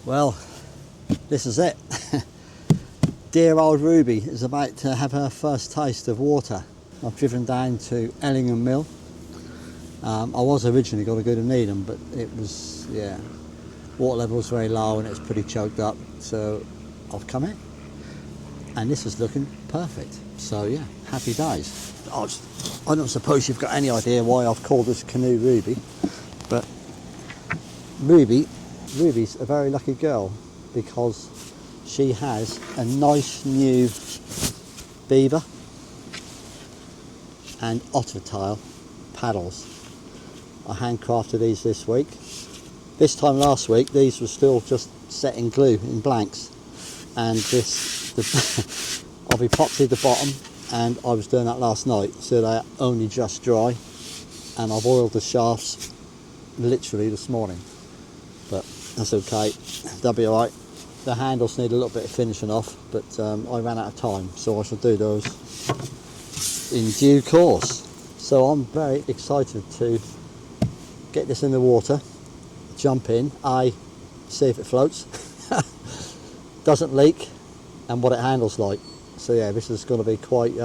Well, this is it. Dear old Ruby is about to have her first taste of water. I've driven down to Ellingham Mill. I was originally going to go to Needham, but it was, yeah, water level was very low and it was pretty choked up, so I've come in and this is looking perfect. So yeah, happy days. I don't suppose you've got any idea why I've called this canoe Ruby, but Ruby's a very lucky girl because she has a nice new beaver and ottertail paddles. I handcrafted these this week. This time last week these were still just set in glue, in blanks, and I've epoxied the bottom, and I was doing that last night, so they're only just dry, and I've oiled the shafts literally this morning, but that's okay, they'll be alright. The handles need a little bit of finishing off, but I ran out of time, so I shall do those in due course. So I'm very excited to get this in the water, jump in, see if it floats, doesn't leak, and what it handles like. So yeah, this is going to be quite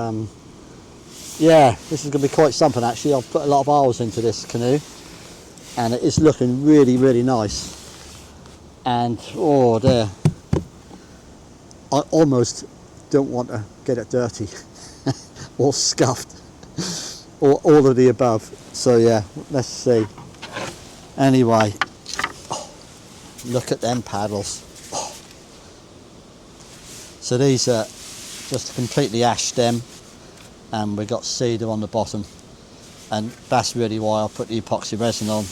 this is going to be quite something actually. I've put a lot of hours into this canoe and it is looking really, really nice. And oh dear, I almost don't want to get it dirty or scuffed or all of the above. So yeah, let's see. Anyway, look at them paddles. So these are just a completely ash stem, and we've got cedar on the bottom, and that's really why I put the epoxy resin on,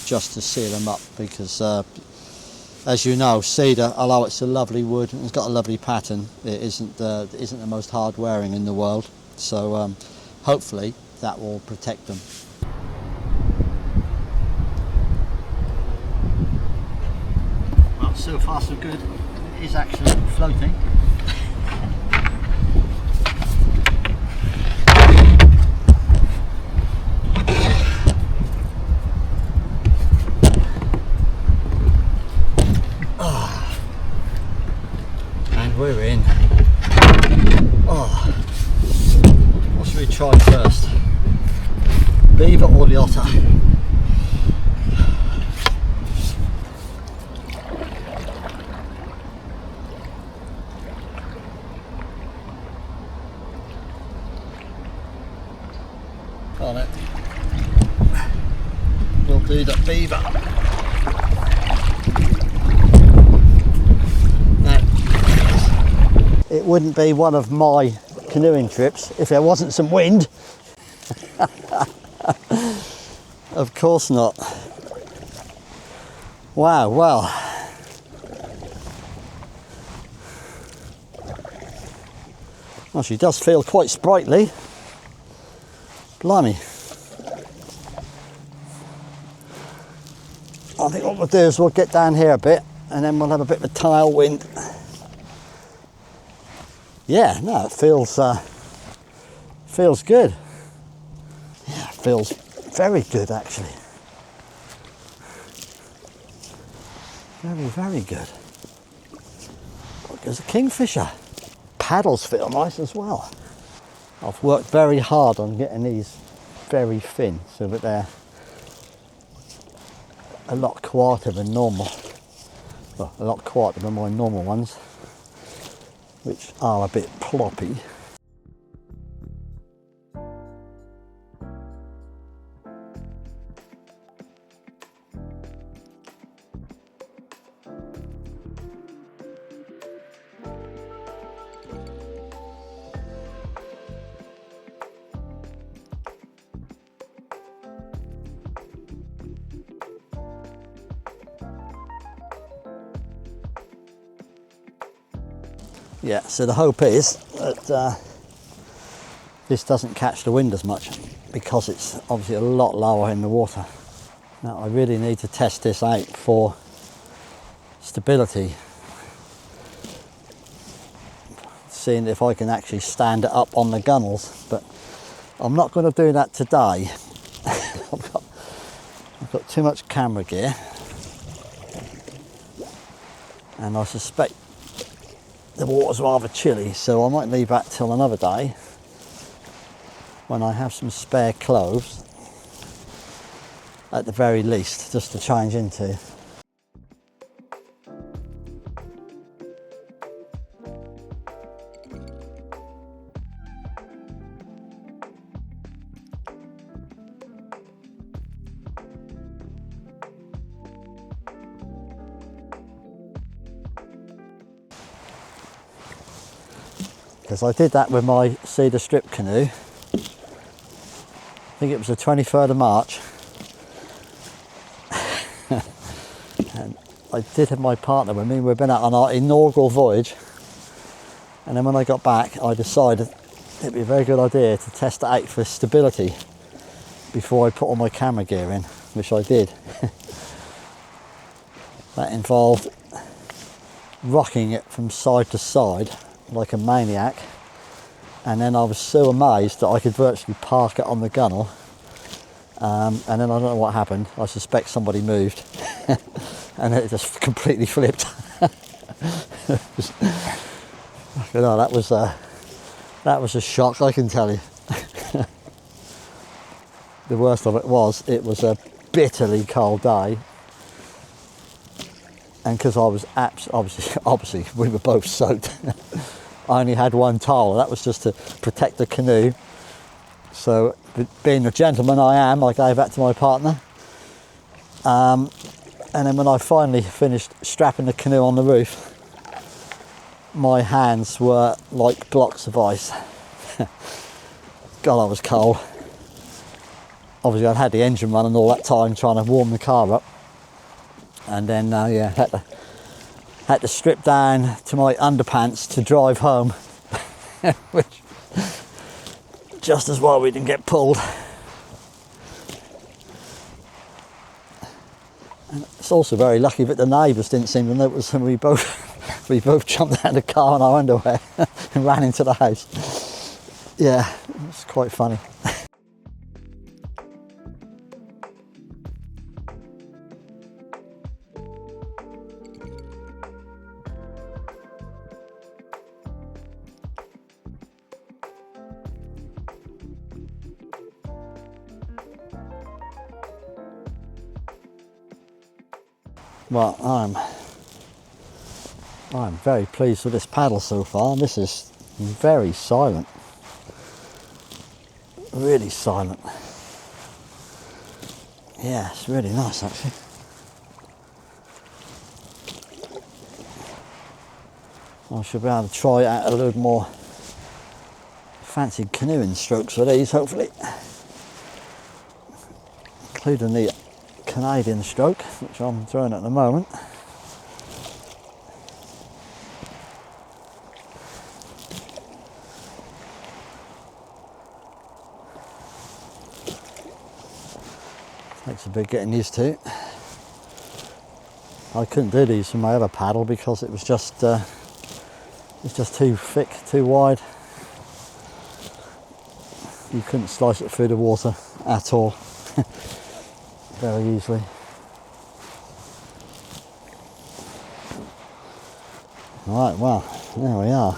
just to seal them up, because as you know, cedar, although it's a lovely wood and it's got a lovely pattern, it isn't the most hard wearing in the world. So hopefully that will protect them. Well, so far so good. It is actually floating. We're in. Oh, what should we try first? Beaver or the otter? On it. We'll do the beaver. It wouldn't be one of my canoeing trips if there wasn't some wind. Of course not. Wow, well. Well, she does feel quite sprightly. Blimey. I think what we'll do is we'll get down here a bit and then we'll have a bit of a tailwind. Yeah, no, it feels good. Yeah, it feels very good actually. Very, very good. Look, there's a kingfisher. Paddles feel nice as well. I've worked very hard on getting these very thin so that they're a lot quieter than normal. Well, a lot quieter than my normal ones, which are a bit ploppy. Yeah, so the hope is that this doesn't catch the wind as much because it's obviously a lot lower in the water. Now I really need to test this out for stability, seeing if I can actually stand it up on the gunnels, but I'm not going to do that today. I've got too much camera gear. and I suspect the water's rather chilly, so I might leave that till another day when I have some spare clothes at the very least, just to change into. Because I did that with my cedar strip canoe. I think it was the 23rd of March. And I did have my partner with me. We've been out on our inaugural voyage. And then when I got back, I decided it'd be a very good idea to test it out for stability before I put all my camera gear in, which I did. That involved rocking it from side to side like a maniac, and then I was so amazed that I could virtually park it on the gunnel, and then I don't know what happened. I suspect somebody moved and it just completely flipped. You know, that was a shock, I can tell you. The worst of it was a bitterly cold day, and because I was obviously we were both soaked. I only had one towel. That was just to protect the canoe. So, being the gentleman I am, I gave that to my partner. And then when I finally finished strapping the canoe on the roof, my hands were like blocks of ice. God, I was cold. Obviously, I'd had the engine running all that time trying to warm the car up. And then, yeah, had to strip down to my underpants to drive home, which just as well we didn't get pulled. And it's also very lucky that the neighbours didn't seem to notice, and we both jumped out of the car in our underwear and ran into the house. Yeah, it's quite funny. Well, I'm very pleased with this paddle so far. This is very silent, really silent. Yeah, it's really nice actually. I should be able to try out a little more fancy canoeing strokes for these, hopefully, including the Canadian stroke, which I'm throwing at the moment. Takes a bit getting used to. I couldn't do these from my other paddle because it was just too thick, too wide. You couldn't slice it through the water at all. Very easily. Right, well, there we are.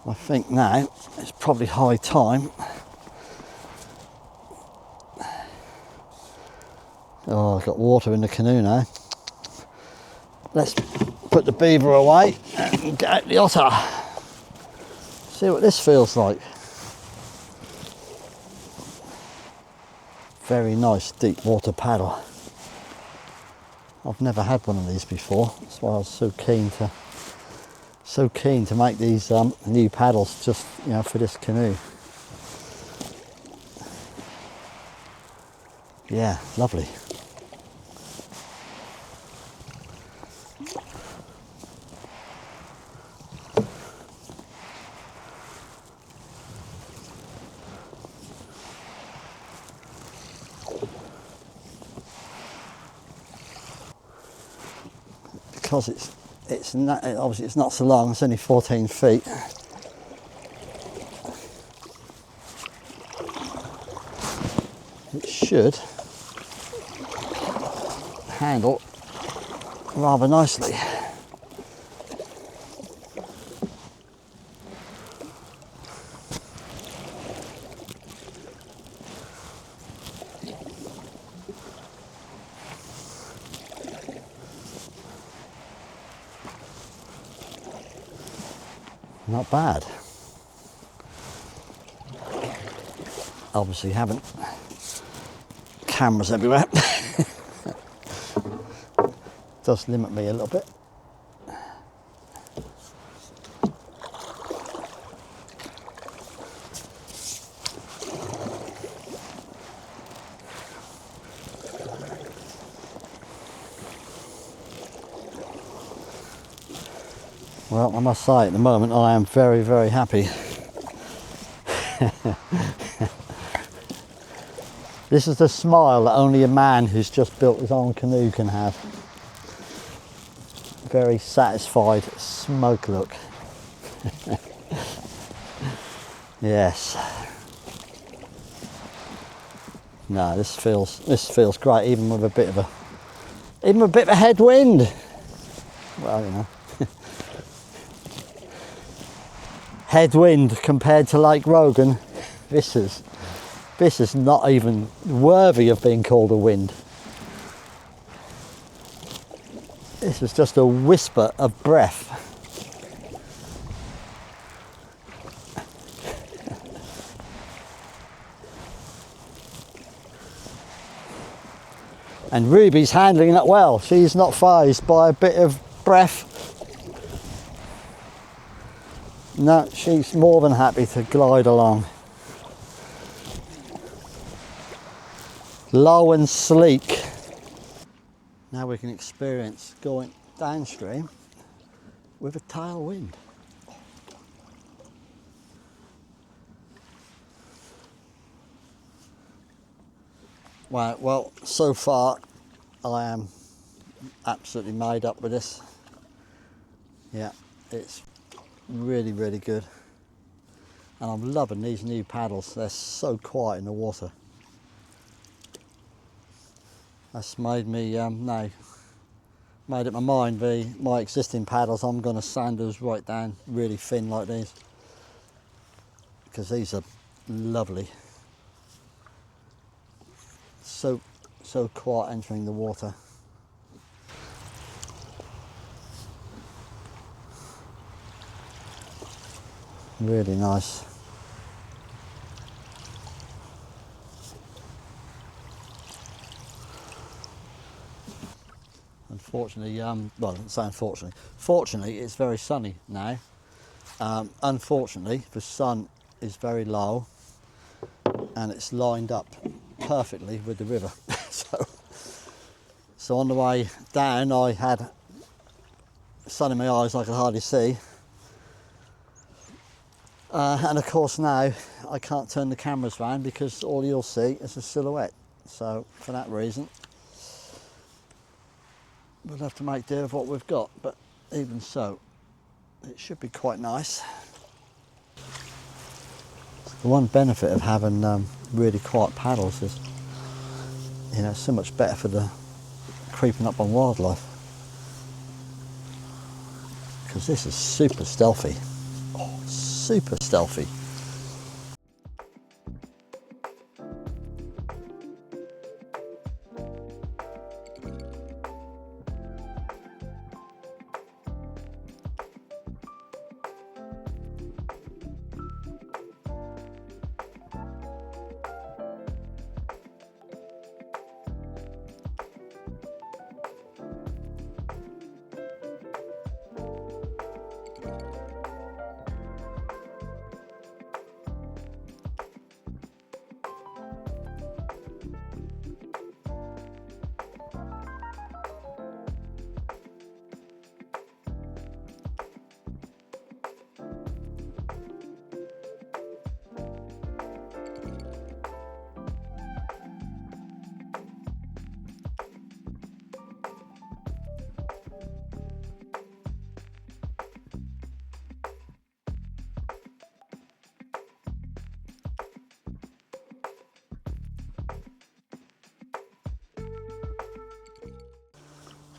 I think now it's probably high time. Oh, I've got water in the canoe now. Let's put the beaver away and get out the otter. See what this feels like. Very nice deep water paddle. I've never had one of these before. That's why I was so keen to make these new paddles just, you know, for this canoe. Yeah, lovely. Because it's not, obviously it's not so long, it's only 14 feet. It should handle rather nicely. Not bad. Obviously haven't cameras everywhere. Does limit me a little bit. Well, I must say, at the moment, I am very, very happy. This is the smile that only a man who's just built his own canoe can have. Very satisfied, smoke look. Yes. No, this feels great, even with a bit of a headwind. Well, you know. Headwind compared to Lake Rogan, this is not even worthy of being called a wind. This is just a whisper of breath. And Ruby's handling it well. She's not fazed by a bit of breath. No, she's more than happy to glide along. Low and sleek. Now we can experience going downstream with a tailwind. Right, well, so far I am absolutely made up with this. Yeah, it's really, really good. And I'm loving these new paddles. They're so quiet in the water. That's made me made up my mind. My existing paddles, I'm going to sand those right down really thin like these, because these are lovely. So quiet entering the water. Really nice. Unfortunately, well, I say unfortunately. Fortunately, it's very sunny now. Unfortunately, the sun is very low, and it's lined up perfectly with the river. so on the way down, I had sun in my eyes, I could hardly see. And of course now I can't turn the cameras around because all you'll see is a silhouette. So for that reason, we'll have to make do of what we've got, but even so, it should be quite nice. The one benefit of having really quiet paddles is, you know, so much better for the creeping up on wildlife, because this is super stealthy. Oh, super stealthy.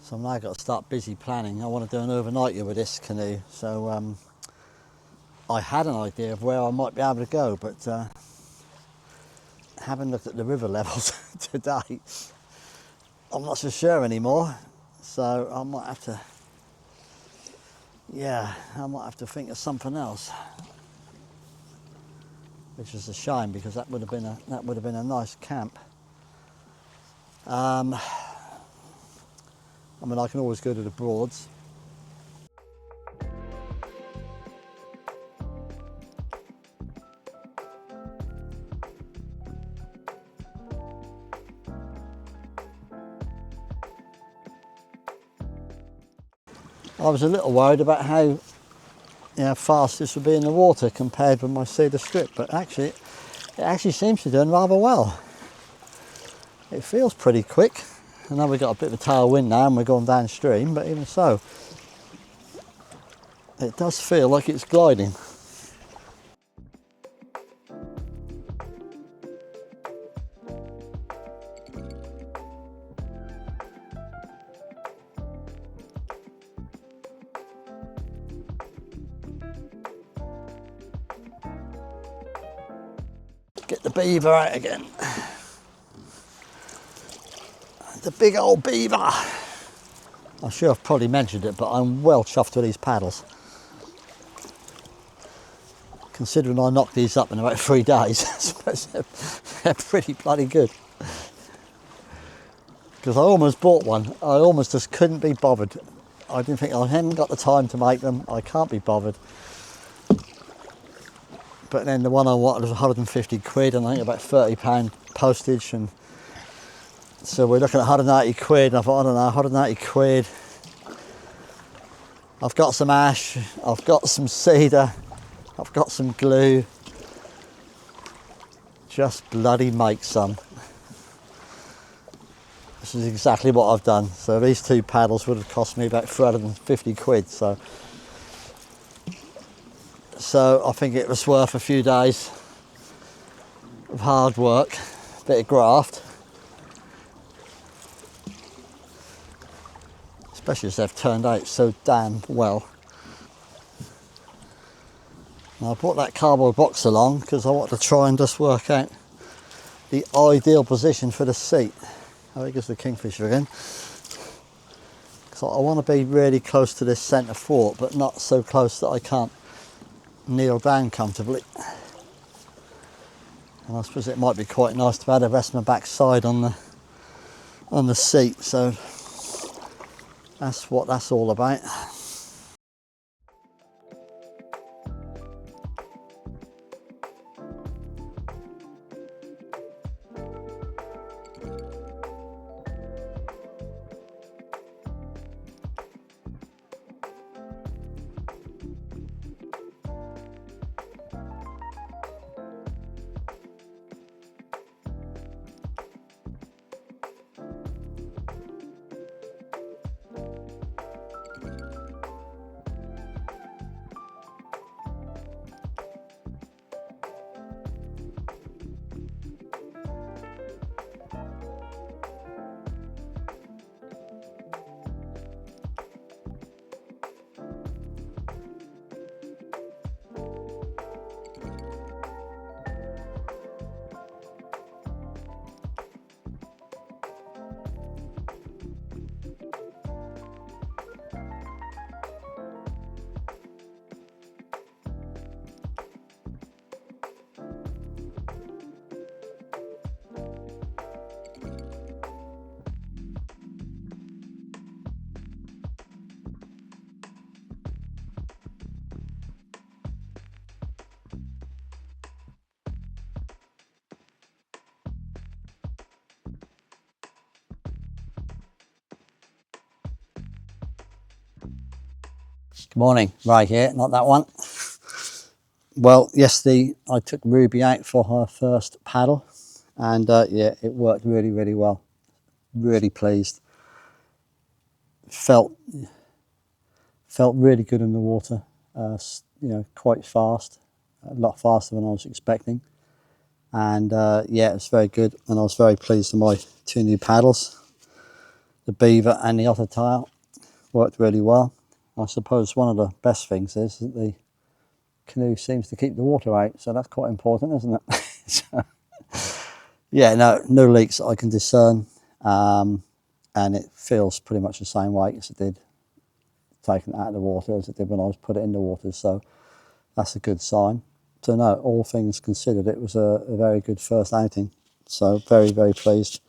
So I've now got to start busy planning. I want to do an overnighter with this canoe, so I had an idea of where I might be able to go, but having looked at the river levels today, I'm not so sure anymore. So I might have to, yeah, I might have to think of something else, which is a shame because that would have been a nice camp. I mean, I can always go to the Broads. I was a little worried about how fast this would be in the water compared with my cedar strip, but actually it actually seems to be doing rather well. It feels pretty quick. I know we've got a bit of a tailwind now and we're going downstream, but even so, it does feel like it's gliding. Get the beaver out again. The big old beaver. I'm sure I've probably mentioned it, but I'm well chuffed with these paddles. Considering I knocked these up in about 3 days, I suppose they're pretty bloody good. Because I almost bought one, I almost just couldn't be bothered. I didn't think I hadn't got the time to make them, I can't be bothered. But then the one I wanted was 150 quid and I think about £30 postage, and so we're looking at 180 quid, and I thought, I don't know, 180 quid. I've got some ash, I've got some cedar, I've got some glue. Just bloody make some. This is exactly what I've done. So these 2 paddles would have cost me about 350 quid. So I think it was worth a few days of hard work, a bit of graft. Especially as they've turned out so damn well. Now I brought that cardboard box along because I want to try and just work out the ideal position for the seat. I think it's the kingfisher again. So I want to be really close to this centre fort, but not so close that I can't kneel down comfortably. And I suppose it might be quite nice to have the rest of my backside on the seat. So that's what that's all about. Good morning, right here, not that one. Well, yesterday I took Ruby out for her first paddle, and yeah, it worked really, really well. Really pleased. Felt really good in the water. Quite fast, a lot faster than I was expecting. And yeah, it was very good, and I was very pleased with my 2 new paddles. the beaver and the ottertail worked really well. I suppose one of the best things is that the canoe seems to keep the water out, so that's quite important, isn't it? So, yeah, no leaks that I can discern, and it feels pretty much the same weight as it did taking it out of the water as it did when I was put it in the water, so that's a good sign. So no, all things considered, it was a very good first outing, so very, very pleased.